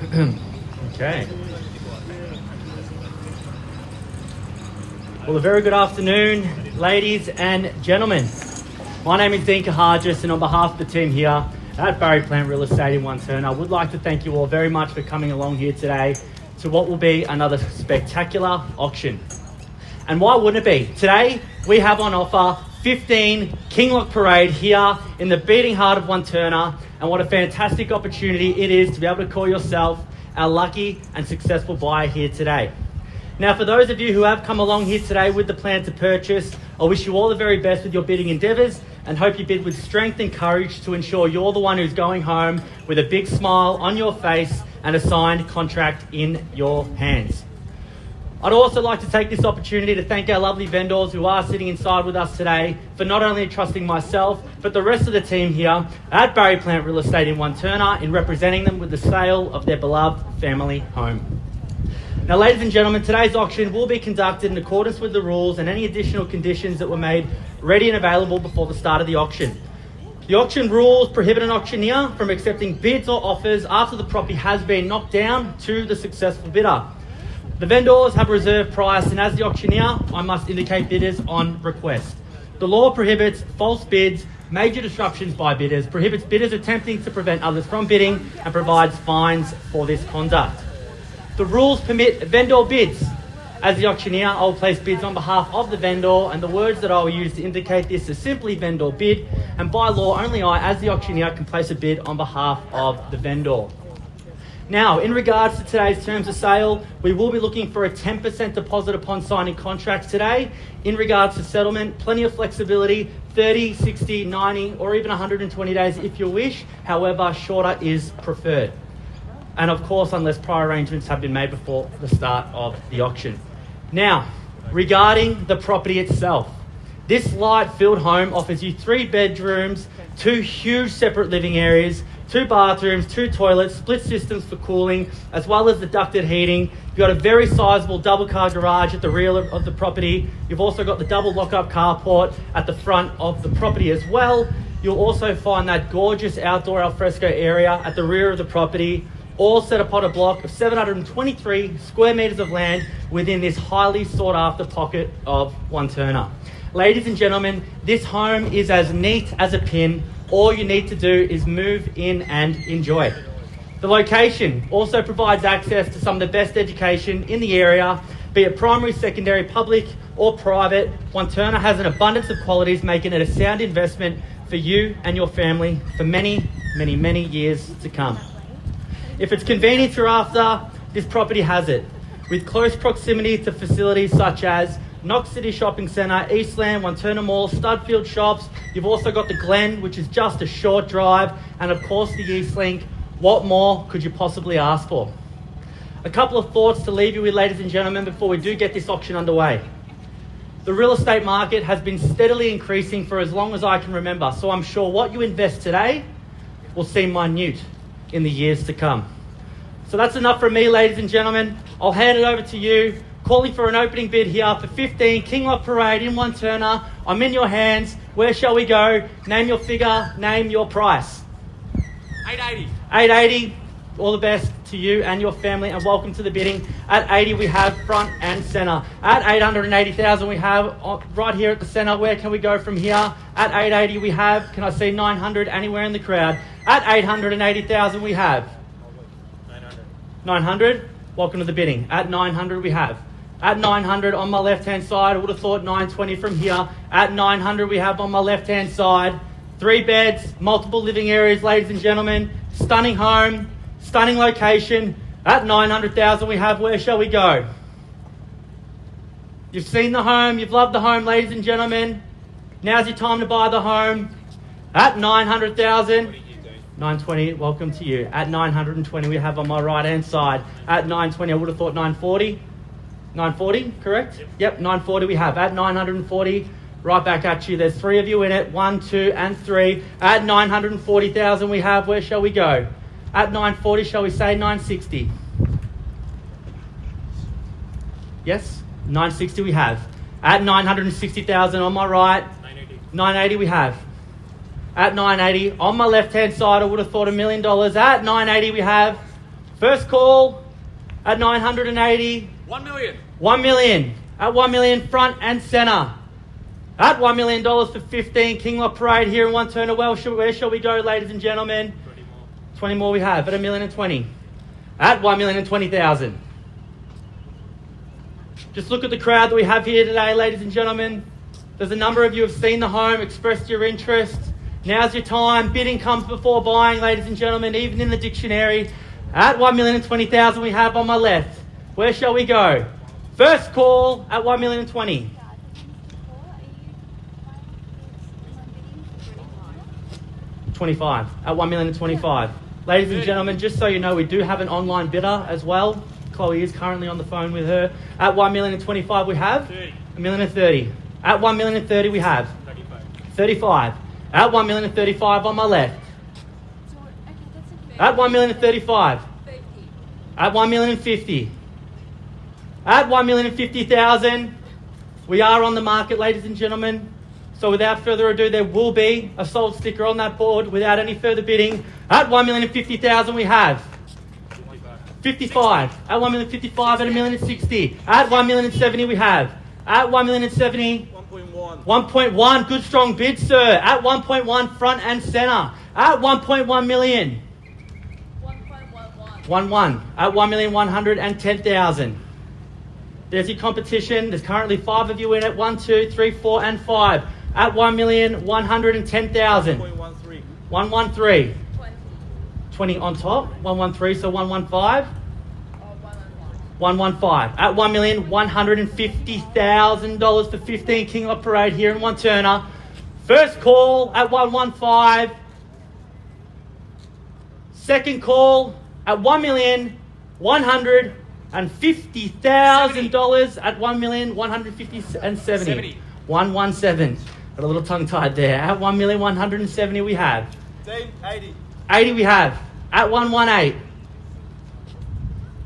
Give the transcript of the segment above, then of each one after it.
Okay. Well, a very good afternoon, ladies and gentlemen. My name is dkehagias, and on behalf of the team here at Barry Plant Real Estate in Wantirna, I would like to thank you all very much for coming along here today to what will be another spectacular auction. And why wouldn't it be? Today, we have on offer 15 Kingloch Parade here in the beating heart of Wantirna, and what a fantastic opportunity it is to be able to call yourself our lucky and successful buyer here today. Now, for those of you who have come along here today with the plan to purchase, I wish you all the very best with your bidding endeavours and hope you bid with strength and courage to ensure you're the one who's going home with a big smile on your face and a signed contract in your hands. I'd also like to take this opportunity to thank our lovely vendors who are sitting inside with us today for not only trusting myself, but the rest of the team here at Barry Plant Real Estate in Wantirna in representing them with the sale of their beloved family home. Now, ladies and gentlemen, today's auction will be conducted in accordance with the rules and any additional conditions that were made ready and available before the start of the auction. The auction rules prohibit an auctioneer from accepting bids or offers after the property has been knocked down to the successful bidder. The vendors have a reserve price, and as the auctioneer, I must indicate bidders on request. The law prohibits false bids, major disruptions by bidders, prohibits bidders attempting to prevent others from bidding, and provides fines for this conduct. The rules permit vendor bids. As the auctioneer, I will place bids on behalf of the vendor, and the words that I will use to indicate this are simply vendor bid, and by law, only I, as the auctioneer, can place a bid on behalf of the vendor. Now, in regards to today's terms of sale, we will be looking for a 10% deposit upon signing contracts today. In regards to settlement, plenty of flexibility, 30, 60, 90, or even 120 days if you wish. However, shorter is preferred. And of course, unless prior arrangements have been made before the start of the auction. Now, regarding the property itself, this light-filled home offers you 3 bedrooms, 2 huge separate living areas, 2 bathrooms, 2 toilets, split systems for cooling, as well as the ducted heating. You've got a very sizable double-car garage at the rear of the property. You've also got the double lock-up carport at the front of the property as well. You'll also find that gorgeous outdoor alfresco area at the rear of the property, all set upon a block of 723 square metres of land within this highly sought-after pocket of Wantirna. Ladies and gentlemen, this home is as neat as a pin. All you need to do is move in and enjoy. The location also provides access to some of the best education in the area, be it primary, secondary, public or private. Wantirna has an abundance of qualities, making it a sound investment for you and your family for many, many, many years to come. If it's convenient you're after, this property has it. With close proximity to facilities such as Knox City Shopping Centre, Eastland, Wantirna Mall, Studfield Shops. You've also got the Glen, which is just a short drive, and of course the Eastlink. What more could you possibly ask for? A couple of thoughts to leave you with, ladies and gentlemen, before we do get this auction underway. The real estate market has been steadily increasing for as long as I can remember, so I'm sure what you invest today will seem minute in the years to come. So that's enough from me, ladies and gentlemen. I'll hand it over to you. Calling for an opening bid here for 15 Kingloch Parade in Wantirna. I'm in your hands. Where shall we go? Name your figure, name your price. 880. 880. All the best to you and your family, and welcome to the bidding. At 80 we have front and centre. At 880,000 we have right here at the centre. Where can we go from here? At 880 we have, can I see 900 anywhere in the crowd? At 880,000 we have 900. Welcome to the bidding. At 900 we have. At 900 on my left-hand side, I would have thought 920 from here. At 900 we have on my left-hand side 3 beds, multiple living areas, ladies and gentlemen. Stunning home, stunning location. At 900,000 we have, where shall we go? You've seen the home, you've loved the home, ladies and gentlemen. Now's your time to buy the home. At 900,000. 920, welcome to you. At 920 we have on my right-hand side. At 920, I would have thought 940. 940, correct? Yep, 940 we have. At 940, right back at you. There's 3 of you in it. 1, 2, and 3. At 940,000 we have, where shall we go? At 940, shall we say 960? Yes, 960 we have. At 960,000 on my right. 980 we have. At 980, on my left-hand side, I would have thought $1 million. At 980 we have First call at 980. 1 million. 1 million. At 1 million, front and centre. At $1 million for 15, Kingloch Parade here in Wantirna. Well, where shall we go, ladies and gentlemen? 20 more we have at $1,020,000. At $1,020,000. Just look at the crowd that we have here today, ladies and gentlemen. There's a number of you who have seen the home, expressed your interest. Now's your time. Bidding comes before buying, ladies and gentlemen, even in the dictionary. At $1,020,000 we have on my left. Where shall we go? First call at $1,020,000. 25 at $1,025,000. Ladies and gentlemen, just so you know, we do have an online bidder as well. Chloe is currently on the phone with her. At $1,025,000 we have 1,030,000. At $1,030,000 we have 35. At $1,035,000 on my left. At $1,035,000. At $1,050,000. At $1,050,000. We are on the market, ladies and gentlemen. So without further ado, there will be a sold sticker on that board without any further bidding. At $1,050,000 we have 55. At $1,055,000 at $1,060,000. At $1,070,000 we have. At $1,070,000. 1.1. Good strong bid, sir. At 1.1, front and centre. At 1.1 million. 1.11. At 1,110,000. There's your competition. There's currently 5 of you in it. 1, 2, 3, 4, and 5. At 1,110,000. 113. 20 on top. 113, so 115. 115. At $1,150,000 for 15, Kingloch Parade here in Wantirna. First call at 115. Second call at $1,150,000 at $1,150,070. 117. Got a little tongue tied there. At $1,170,000 we have. 80. 80 we have. At 118.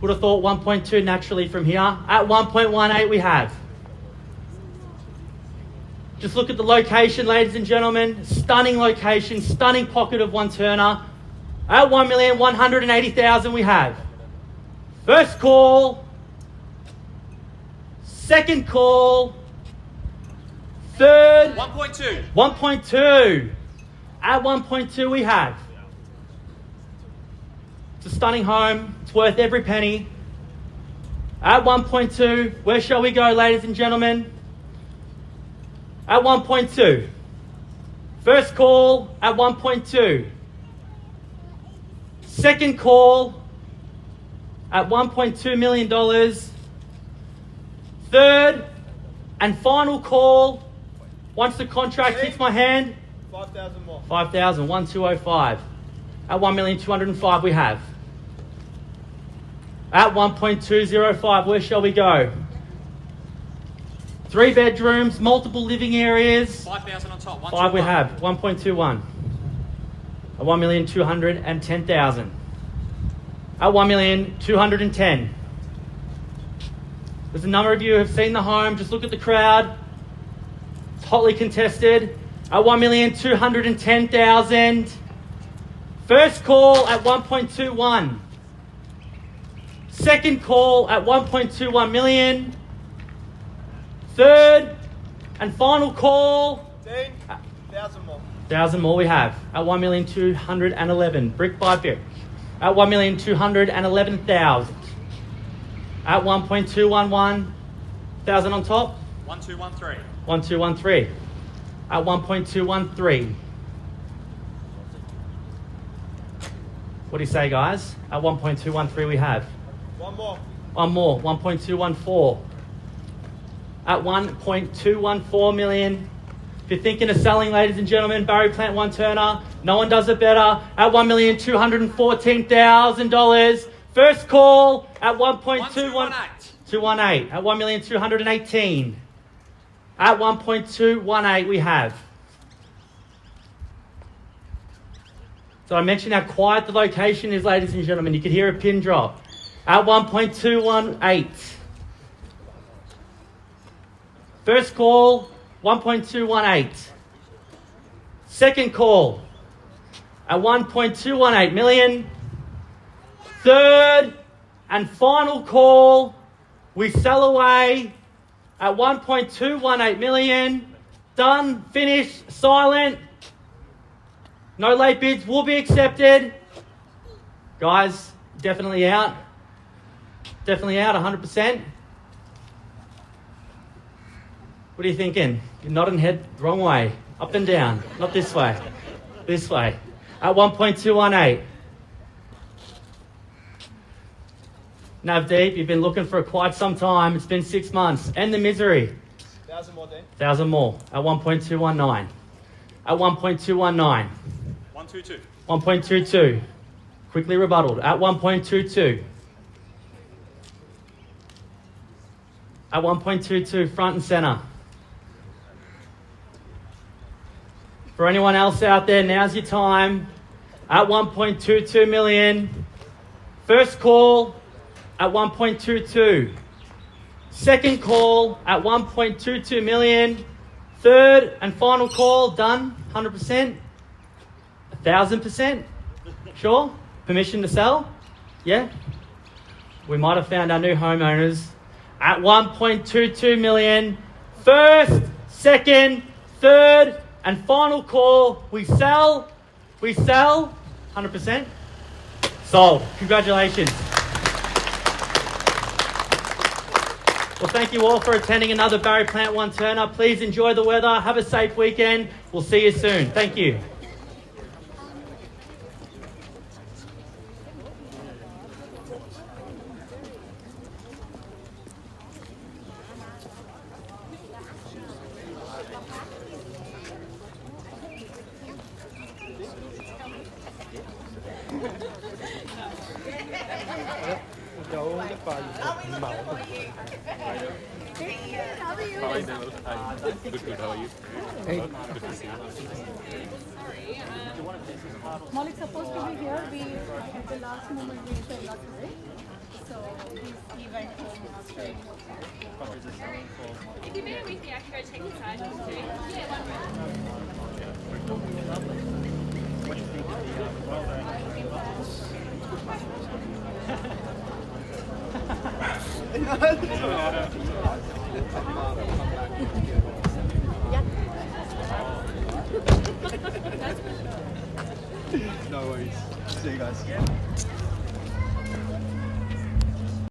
Would have thought 1.2 naturally from here. At 1.18 we have. Just look at the location, ladies and gentlemen. Stunning location, stunning pocket of Wantirna. At $1,180,000 we have. First call. Second call. Third. 1.2. 1.2. At 1.2 we have. It's a stunning home. It's worth every penny. At 1.2, where shall we go, ladies and gentlemen? At 1.2. First call at 1.2. Second call at $1.2 million. Third and final call, once the contract hits my hand, 5,000 more. 5,000, 1,205. At 1,205,000 we have. At 1.205, where shall we go? 3 bedrooms, multiple living areas. 5,000 on top. 5 we have. 1.21. At 1,210,000. At 1,210,000. There's a number of you who have seen the home. Just look at the crowd. It's hotly contested. At 1,210,000. First call at 1.21. Second call at 1.21 million. Third and final call. 1,000 more. 1,000 more we have. At 1,211,000. Brick by brick. At 1,211,000. At 1.211,000 on top. 1,213. 1,213. At 1.213. What do you say, guys? At 1.213 we have. One more. One more. 1.214. At 1.214 million. If you're thinking of selling, ladies and gentlemen, Barry Plant Wantirna, no one does it better. At $1,214,000. First call at 1.218. 218. At 1,218,000. At 1.218 we have. So I mentioned how quiet the location is, ladies and gentlemen. You could hear a pin drop. At 1.218. First call, 1.218. Second call at 1.218 million. Third and final call. We sell away at 1.218 million. Done, finished, silent. No late bids will be accepted. Guys, definitely out. Definitely out, 100%. What are you thinking? You're nodding head wrong way. Up and down. Not this way. This way. At 1.218. Navdeep, you've been looking for quite some time. It's been 6 months. End the misery. 1,000 more, Dean. 1,000 more. At 1.219. At 1.219. 122. 1.22. Quickly rebutted. At 1.22. At 1.22, front and centre. For anyone else out there, now's your time. At 1.22 million. First call at 1.22. Second call at 1.22 million. Third and final call, done, 100%. 1,000%. Sure? Permission to sell? Yeah? We might have found our new homeowners at 1.22 million. First, second, third, and final call. We sell. 100%. Sold. Congratulations. Well, thank you all for attending another Barry Plant Wantirna. Please enjoy the weather. Have a safe weekend. We'll see you soon. Thank you. Malik's supposed to be here. At the last moment, we said not today. So he went home after. If you bear with me, I can go check inside. Yeah, one minute. No worries. See you guys.